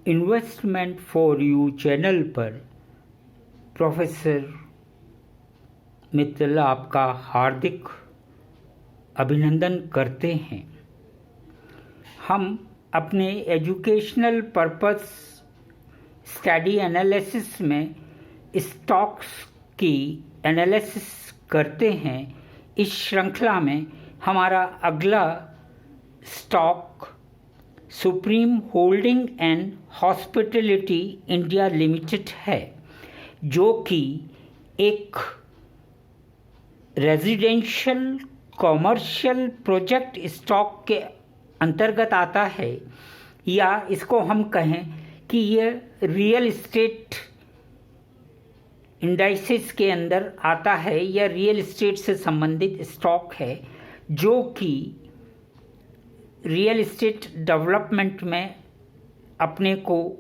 Investment for you channel पर professor Mittal आपका हार्दिक अभिनंदन करते हैं। हम अपने एजुकेशनल पर्पस स्टडी एनालिसिस में स्टॉक्स की एनालिसिस करते हैं। इस श्रृंखला में हमारा अगला stock supreme holding and hospitality India limited है, जो कि एक रेजिडेंशियल कॉमर्शियल प्रोजेक्ट स्टॉक के अंतर्गत आता है, या इसको हम कहें कि यह रियल इस्टेट इंडाइसेस के अंदर आता है, या रियल इस्टेट से संबंधित स्टॉक है जो कि रियल इस्टेट डेवलपमेंट में अपने को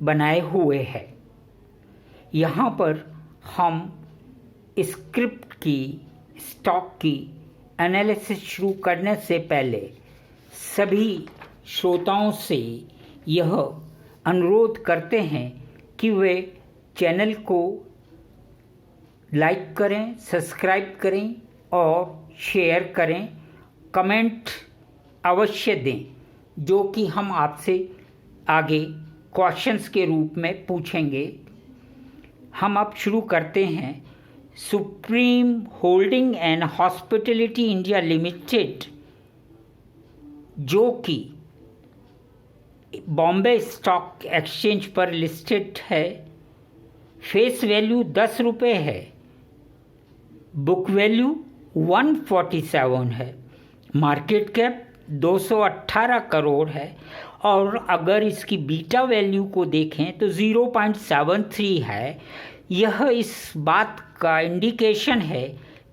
बनाए हुए है। यहाँ पर हम स्क्रिप्ट की स्टॉक की एनालिसिस शुरू करने से पहले सभी श्रोताओं से यह अनुरोध करते हैं कि वे चैनल को लाइक करें, सब्सक्राइब करें और शेयर करें। कमेंट अवश्य दें, जो कि हम आपसे आगे क्वेश्चंस के रूप में पूछेंगे। हम अब शुरू करते हैं। Supreme holding and hospitality India limited, जो कि बॉम्बे स्टॉक एक्सचेंज पर लिस्टेड है, फेस वैल्यू 10 रुपये है, बुक वैल्यू 147 है, मार्केट कैप 218 करोड़ है, और अगर इसकी बीटा वैल्यू को देखें तो 0.73 है। यह इस बात का इंडिकेशन है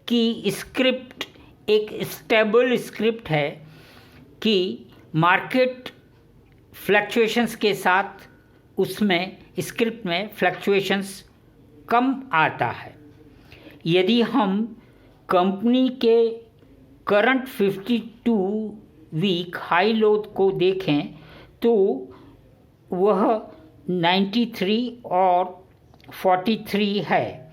कि स्क्रिप्ट एक स्टेबल स्क्रिप्ट है, कि मार्केट फ्लक्चुएशंस के साथ उसमें स्क्रिप्ट में फ्लक्चुएशंस कम आता है। यदि हम कंपनी के करंट 52 वीक हाई लो को देखें तो वह 93 और 43 है।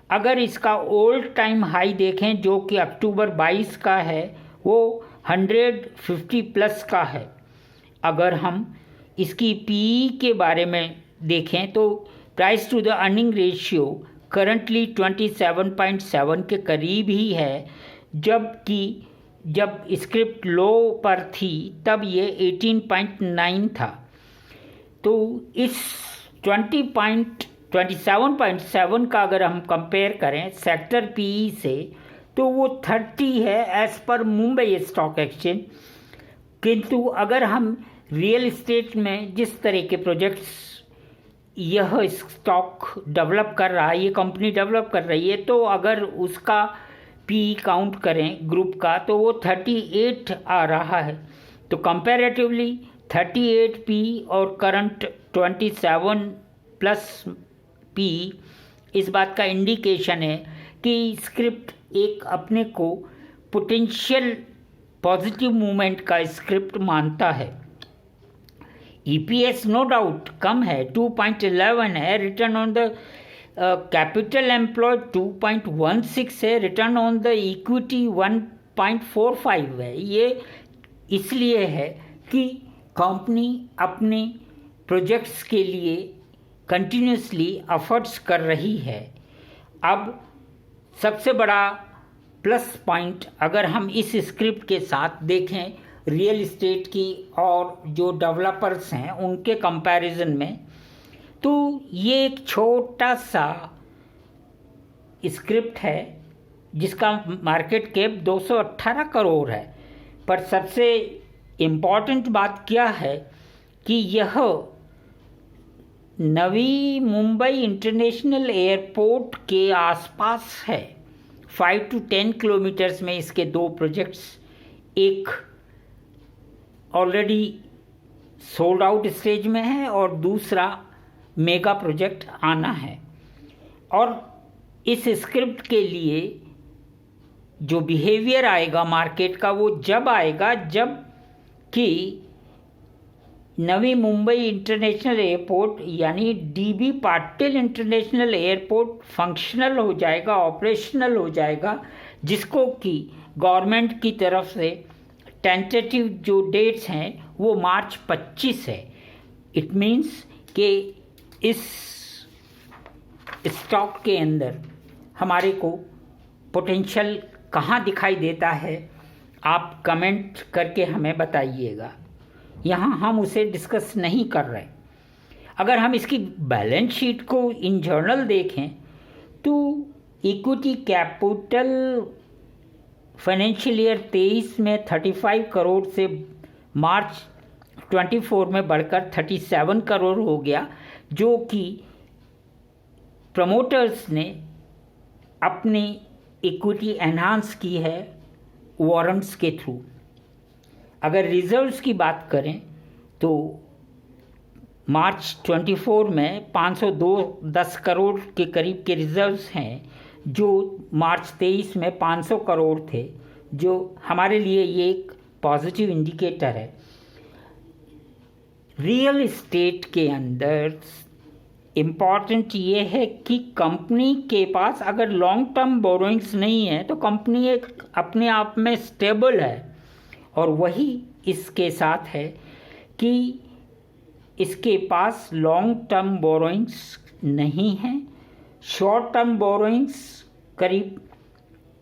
अगर इसका ओल्ड टाइम हाई देखें, जो कि अक्टूबर 22 का है, वो 150 प्लस का है। अगर हम इसकी पीई के बारे में देखें तो price to the earning ratio currently 27.7 के करीब ही है, जबकि जब स्क्रिप्ट लो पर थी तब ये 18.9 था। तो इस 27.7 का अगर हम कंपेयर करें सेक्टर पीई से तो वो 30 है as per Mumbai stock exchange. किंतु अगर हम रियल इस्टेट में जिस तरह के प्रोजेक्ट्स यह स्टॉक डेवलप कर रहा है, ये कंपनी डेवलप कर रही है, तो अगर उसका पी काउंट करें ग्रुप का तो वो 38 आ रहा है। तो कंपैरेटिवली 38 पी और करंट 27 प्लस पी इस बात का इंडिकेशन है कि स्क्रिप्ट एक अपने को पोटेंशियल पॉजिटिव मूवमेंट का स्क्रिप्ट मानता है। ईपीएस नो डाउट कम है, 2.11 है, return on the capital employed 2.16 है, रिटर्न ऑन द इक्विटी 1.45 है। ये इसलिए है कि कंपनी अपने प्रोजेक्ट्स के लिए कंटिन्यूसली एफर्ट्स कर रही है। अब सबसे बड़ा प्लस पॉइंट अगर हम इस स्क्रिप्ट के साथ देखें रियल इस्टेट की और जो डेवलपर्स हैं उनके कंपैरिजन में, तो ये एक छोटा सा स्क्रिप्ट है जिसका मार्केट कैप 218 करोड़ है। पर सबसे इम्पॉर्टेंट बात क्या है कि यह नवी मुंबई इंटरनेशनल एयरपोर्ट के आसपास है। 5 to 10 किलोमीटर्स में इसके दो प्रोजेक्ट्स, एक ऑलरेडी सोल्ड आउट स्टेज में है और दूसरा मेगा प्रोजेक्ट आना है। और इस स्क्रिप्ट के लिए जो बिहेवियर आएगा मार्केट का वो जब आएगा जब कि नवी मुंबई इंटरनेशनल एयरपोर्ट यानी dB Patil international airport functional हो जाएगा, ऑपरेशनल हो जाएगा, जिसको कि गवर्नमेंट की तरफ से टेंटेटिव जो डेट्स हैं वो मार्च 25 है। इट मीन्स कि इस स्टॉक के अंदर हमारे को पोटेंशियल कहाँ दिखाई देता है, आप कमेंट करके हमें बताइएगा। यहाँ हम उसे डिस्कस नहीं कर रहे। अगर हम इसकी बैलेंस शीट को इन जर्नल देखें तो इक्विटी कैपिटल फाइनेंशियल ईयर 23 में 35 करोड़ से मार्च 24 में बढ़कर 37 करोड़ हो गया, जो कि प्रमोटर्स ने अपनी इक्विटी एनहांस की है वारंट्स के थ्रू। अगर रिजर्व्स की बात करें तो मार्च 24 में 510 करोड़ के करीब के रिजर्व्स हैं, जो मार्च 23 में 500 करोड़ थे, जो हमारे लिए ये एक पॉजिटिव इंडिकेटर है। रियल एस्टेट के अंदर इम्पॉर्टेंट ये है कि कंपनी के पास अगर लॉन्ग टर्म बोरोइंग्स नहीं है तो कंपनी एक अपने आप में स्टेबल है, और वही इसके साथ है कि इसके पास लॉन्ग टर्म बोरोइंग्स नहीं है। शॉर्ट टर्म बोरोइंग्स करीब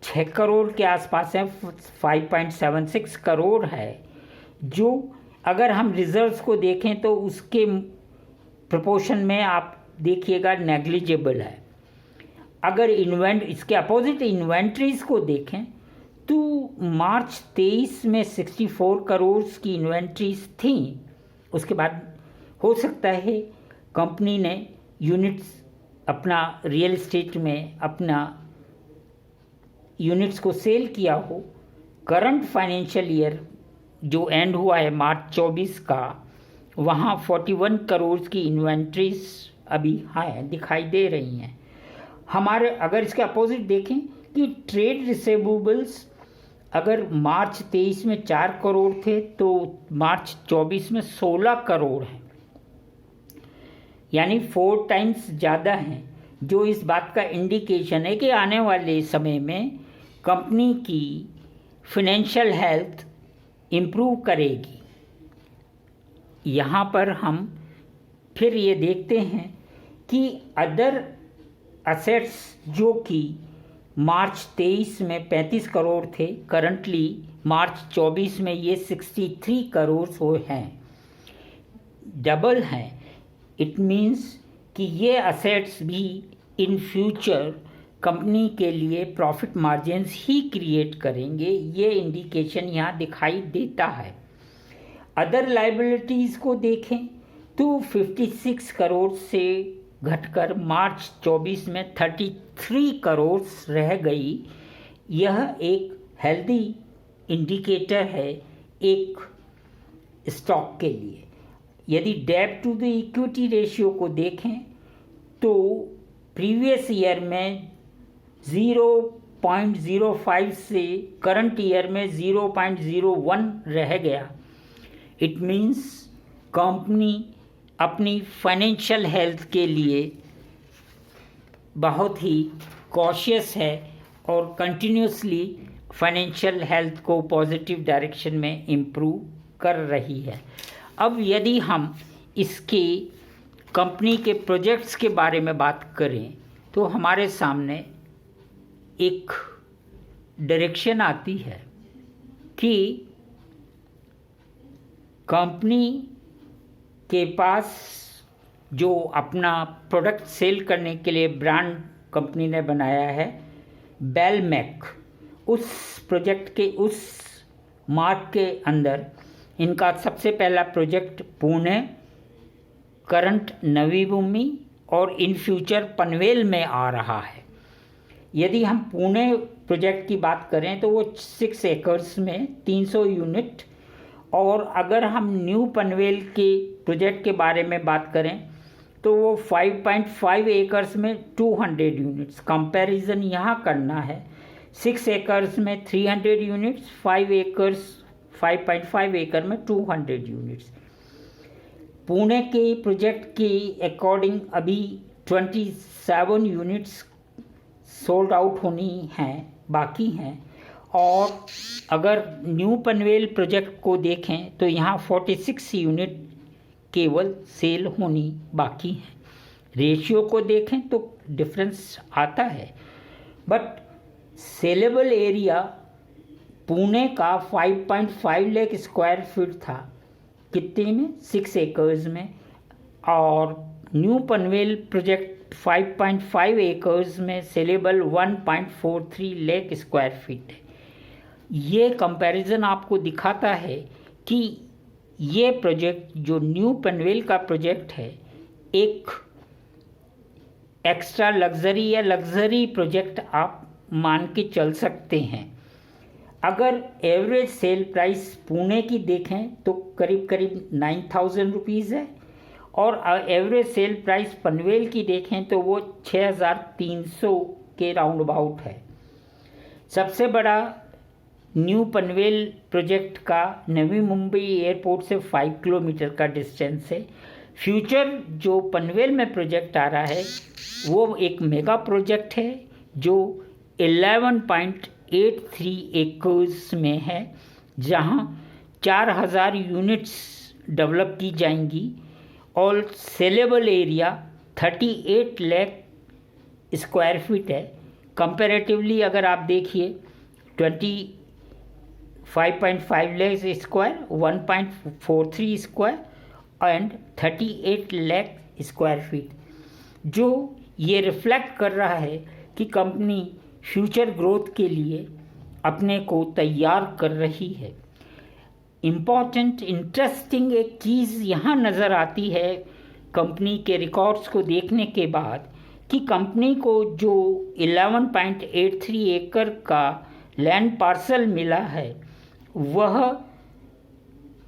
6 करोड़ के आसपास है, 5.76 करोड़ है, जो अगर हम रिजर्व्स को देखें तो उसके प्रोपोर्शन में आप देखिएगा नेग्लिजिबल है। अगर इसके अपोजिट इन्वेंट्रीज़ को देखें तो मार्च 23 में 64 करोड़ की इन्वेंट्रीज थी। उसके बाद हो सकता है कंपनी ने यूनिट्स अपना रियल एस्टेट में अपना यूनिट्स को सेल किया हो। करंट फाइनेंशियल ईयर जो एंड हुआ है मार्च 24 का, वहाँ 41 करोड़ की इन्वेंट्रीज अभी हैं, दिखाई दे रही हैं। हमारे अगर इसके अपोजिट देखें कि ट्रेड रिसीवेबल्स अगर मार्च 23 में 4 करोड़ थे तो मार्च 24 में 16 करोड़ हैं, यानी 4 टाइम्स ज़्यादा हैं, जो इस बात का इंडिकेशन है कि आने वाले समय में कंपनी की फिनेंशियल हेल्थ इम्प्रूव करेगी। यहाँ पर हम फिर ये देखते हैं कि अदर असेट्स जो कि मार्च 23 में 35 करोड़ थे, करंटली मार्च 24 में ये 63 करोड़ हो हैं, डबल हैं। इट मीन्स कि ये असेट्स भी इन फ्यूचर कंपनी के लिए प्रॉफिट मार्जिन्स ही क्रिएट करेंगे, ये इंडिकेशन यहाँ दिखाई देता है। अदर लाइबिलिटीज़ को देखें तो 56 करोड़ से घटकर मार्च 24 में 33 करोड़ रह गई। यह एक हेल्दी इंडिकेटर है एक स्टॉक के लिए। यदि debt to the equity ratio को देखें तो प्रीवियस ईयर में 0.05 से करंट ईयर में 0.01 रह गया। इट मीन्स कंपनी अपनी फाइनेंशियल हेल्थ के लिए बहुत ही कॉशियस है और कंटिन्यूसली फाइनेंशियल हेल्थ को पॉजिटिव डायरेक्शन में इम्प्रूव कर रही है। अब यदि हम इसके कंपनी के प्रोजेक्ट्स के बारे में बात करें तो हमारे सामने एक डायरेक्शन आती है कि कंपनी के पास जो अपना प्रोडक्ट सेल करने के लिए ब्रांड कंपनी ने बनाया है बेलमैक, उस प्रोजेक्ट के उस मार्क के अंदर इनका सबसे पहला प्रोजेक्ट पुणे, करंट नवी मुंबई और इन फ्यूचर पनवेल में आ रहा है। यदि हम पुणे प्रोजेक्ट की बात करें तो वो 6 एकर्स में 300 यूनिट, और अगर हम न्यू पनवेल के प्रोजेक्ट के बारे में बात करें तो वो 5.5 एकर्स में 200 यूनिट्स। कंपैरिजन यहाँ करना है, 6 एकर्स में 300 यूनिट्स, 5 एकर्स 5.5 एकड़ में 200 यूनिट्स। पुणे के प्रोजेक्ट के अकॉर्डिंग अभी 27 यूनिट्स सोल्ड आउट होनी हैं, बाकी हैं। और अगर न्यू पनवेल प्रोजेक्ट को देखें तो यहाँ 46 यूनिट केवल सेल होनी बाकी हैं। रेशियो को देखें तो डिफरेंस आता है, बट सेलेबल एरिया पुणे का 5.5 लाख स्क्वायर फीट था, कितने में, 6 एकर्स में, और न्यू पनवेल प्रोजेक्ट 5.5 एकर्स में सेलेबल 1.43 लाख स्क्वायर फीट है। ये कंपैरिजन आपको दिखाता है कि ये प्रोजेक्ट जो न्यू पनवेल का प्रोजेक्ट है एक एक्स्ट्रा लग्जरी या लग्जरी प्रोजेक्ट आप मान के चल सकते हैं। अगर एवरेज सेल प्राइस पुणे की देखें तो करीब करीब 9,000 रुपीज़ है, और एवरेज सेल प्राइस पनवेल की देखें तो वो 6,300 के राउंड अबाउट है। सबसे बड़ा न्यू पनवेल प्रोजेक्ट का नवी मुंबई एयरपोर्ट से 5 किलोमीटर का डिस्टेंस है। फ्यूचर जो पनवेल में प्रोजेक्ट आ रहा है वो एक मेगा प्रोजेक्ट है जो 11.83 एकर्स में है, जहां 4,000 यूनिट्स डेवलप की जाएंगी और saleable area 38 lakh square feet है। कंपैरेटिवली अगर आप देखिए 25.5 lakh square, 1.43 square and 38 lakh square feet, जो ये रिफ्लेक्ट कर रहा है कि कंपनी फ्यूचर ग्रोथ के लिए अपने को तैयार कर रही है। इम्पॉर्टेंट इंटरेस्टिंग एक चीज़ यहाँ नज़र आती है कंपनी के रिकॉर्ड्स को देखने के बाद कि कंपनी को जो 11.83 एकड़ का लैंड पार्सल मिला है वह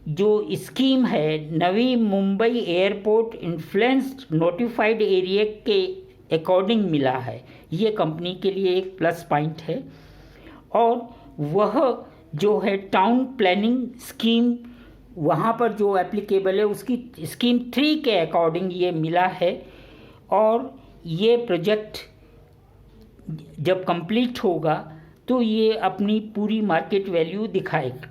जो स्कीम है Navi Mumbai airport influenced notified area के अकॉर्डिंग मिला है। ये कंपनी के लिए एक प्लस पॉइंट है। और वह जो है टाउन प्लानिंग स्कीम वहाँ पर जो एप्लीकेबल है उसकी स्कीम 3 के अकॉर्डिंग ये मिला है, और ये प्रोजेक्ट जब कंप्लीट होगा तो ये अपनी पूरी मार्केट वैल्यू दिखाएगा।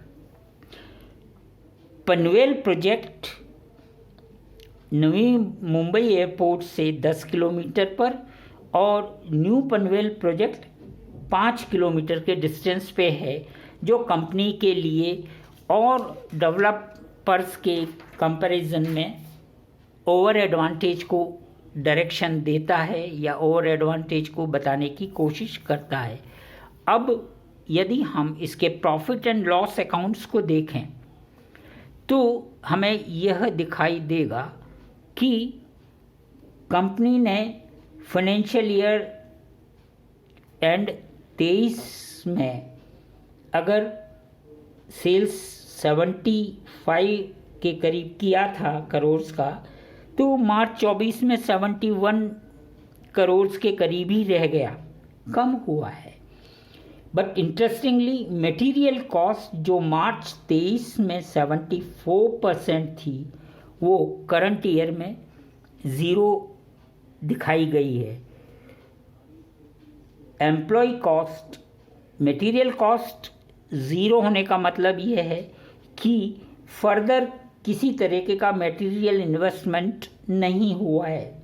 पनवेल प्रोजेक्ट नवी मुंबई एयरपोर्ट से 10 किलोमीटर पर और न्यू पनवेल प्रोजेक्ट 5 किलोमीटर के डिस्टेंस पे है, जो कंपनी के लिए और डेवलपर्स के कंपैरिजन में ओवर एडवांटेज को डायरेक्शन देता है या ओवर एडवांटेज को बताने की कोशिश करता है। अब यदि हम इसके प्रॉफिट एंड लॉस अकाउंट्स को देखें तो हमें यह दिखाई देगा कि कंपनी ने फाइनेंशियल ईयर एंड 23 में अगर सेल्स 75 के करीब किया था करोड़ का, तो मार्च 24 में 71 करोड़ के करीब ही रह गया, कम हुआ है। बट इंटरेस्टिंगली मटेरियल कॉस्ट जो मार्च 23 में 74% थी वो करंट ईयर में 0 दिखाई गई है। एम्प्लॉय कॉस्ट, मटेरियल कॉस्ट 0 होने का मतलब ये है कि फर्दर किसी तरीके का मटेरियल इन्वेस्टमेंट नहीं हुआ है।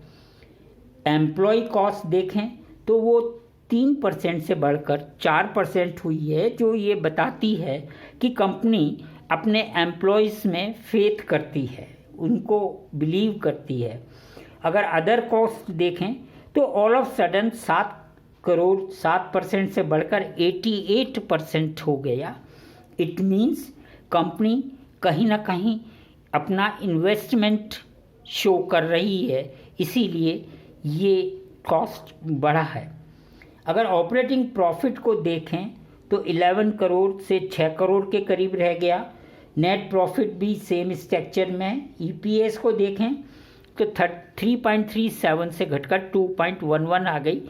एम्प्लॉय कॉस्ट देखें तो वो 3% से बढ़कर 4% हुई है, जो ये बताती है कि कंपनी अपने एम्प्लॉयज़ में फेथ करती है, उनको बिलीव करती है। अगर अदर कॉस्ट देखें तो ऑल ऑफ सडन 7 करोड़ 7% से बढ़कर 88% हो गया। इट मीन्स कंपनी कहीं ना कहीं अपना इन्वेस्टमेंट शो कर रही है, इसीलिए ये कॉस्ट बढ़ा है। अगर ऑपरेटिंग प्रॉफिट को देखें तो 11 करोड़ से 6 करोड़ के करीब रह गया। नेट प्रॉफिट भी सेम स्ट्रक्चर में। ईपीएस को देखें तो 3.37 से घटकर 2.11 आ गई।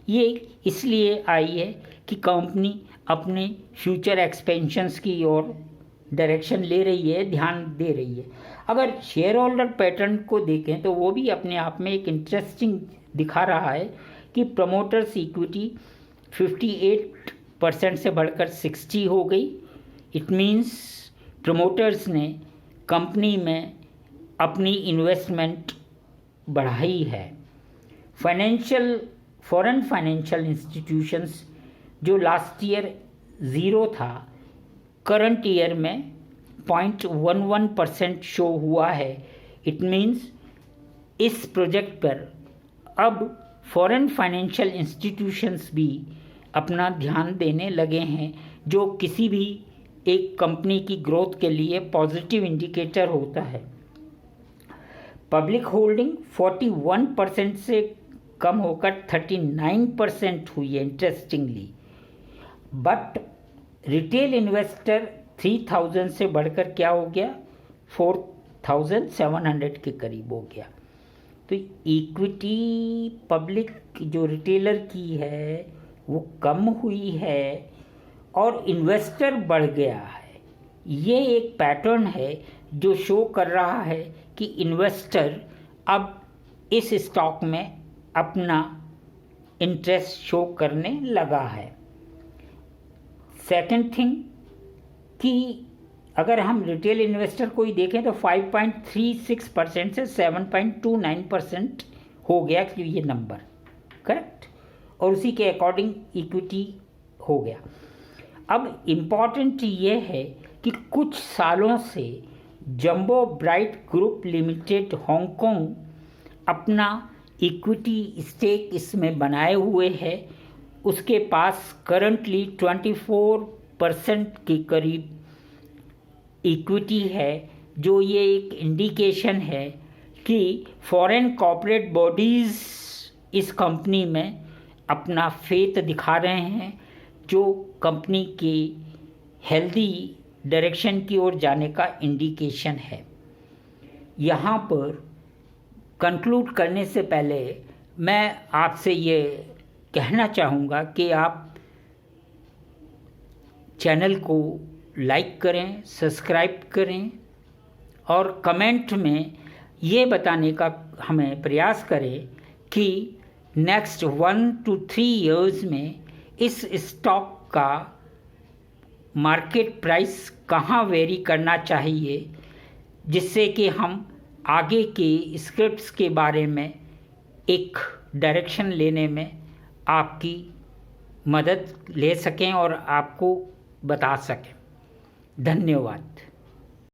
ये इसलिए आई है कि कंपनी अपने फ्यूचर एक्सपेंशंस की ओर डायरेक्शन ले रही है, ध्यान दे रही है। अगर शेयर होल्डर पैटर्न को देखें तो वो भी अपने आप में एक इंटरेस्टिंग दिखा रहा है कि प्रमोटर्स इक्विटी 58% से बढ़कर 60 हो गई। इट मीन्स प्रमोटर्स ने कंपनी में अपनी इन्वेस्टमेंट बढ़ाई है। फॉरेन फाइनेंशियल इंस्टीट्यूशंस जो लास्ट ईयर 0 था, करंट ईयर में 0.11% शो हुआ है। इट मीन्स इस प्रोजेक्ट पर अब फॉरेन फाइनेंशियल इंस्टीट्यूशंस भी अपना ध्यान देने लगे हैं, जो किसी भी एक कंपनी की ग्रोथ के लिए पॉजिटिव इंडिकेटर होता है। पब्लिक होल्डिंग 41% से कम होकर 39% हुई है इंटरेस्टिंगली, बट रिटेल इन्वेस्टर 3000 से बढ़कर क्या हो गया, 4700 के करीब हो गया। तो इक्विटी पब्लिक जो रिटेलर की है वो कम हुई है और इन्वेस्टर बढ़ गया है। ये एक पैटर्न है जो शो कर रहा है कि इन्वेस्टर अब इस स्टॉक में अपना इंटरेस्ट शो करने लगा है। सेकंड थिंग कि अगर हम रिटेल इन्वेस्टर को ही देखें तो 5.36% से 7.29% हो गया कि ये नंबर करेक्ट, और उसी के अकॉर्डिंग इक्विटी हो गया। अब इम्पॉर्टेंट ये है कि कुछ सालों से jumbo bright group limited Hong Kong अपना इक्विटी स्टेक इसमें बनाए हुए है। उसके पास करंटली 24% के करीब इक्विटी है, जो ये एक इंडिकेशन है कि फॉरेन कॉर्पोरेट बॉडीज़ इस कंपनी में अपना फेथ दिखा रहे हैं, जो कंपनी की हेल्दी डायरेक्शन की ओर जाने का इंडिकेशन है। यहाँ पर कंक्लूड करने से पहले मैं आपसे ये कहना चाहूँगा कि आप चैनल को लाइक करें, सब्सक्राइब करें और कमेंट में ये बताने का हमें प्रयास करें कि नेक्स्ट 1 to 3 ईयर्स में इस स्टॉक का मार्केट प्राइस कहाँ वेरी करना चाहिए, जिससे कि हम आगे के स्क्रिप्ट्स के बारे में एक डायरेक्शन लेने में आपकी मदद ले सकें और आपको बता सकें। धन्यवाद।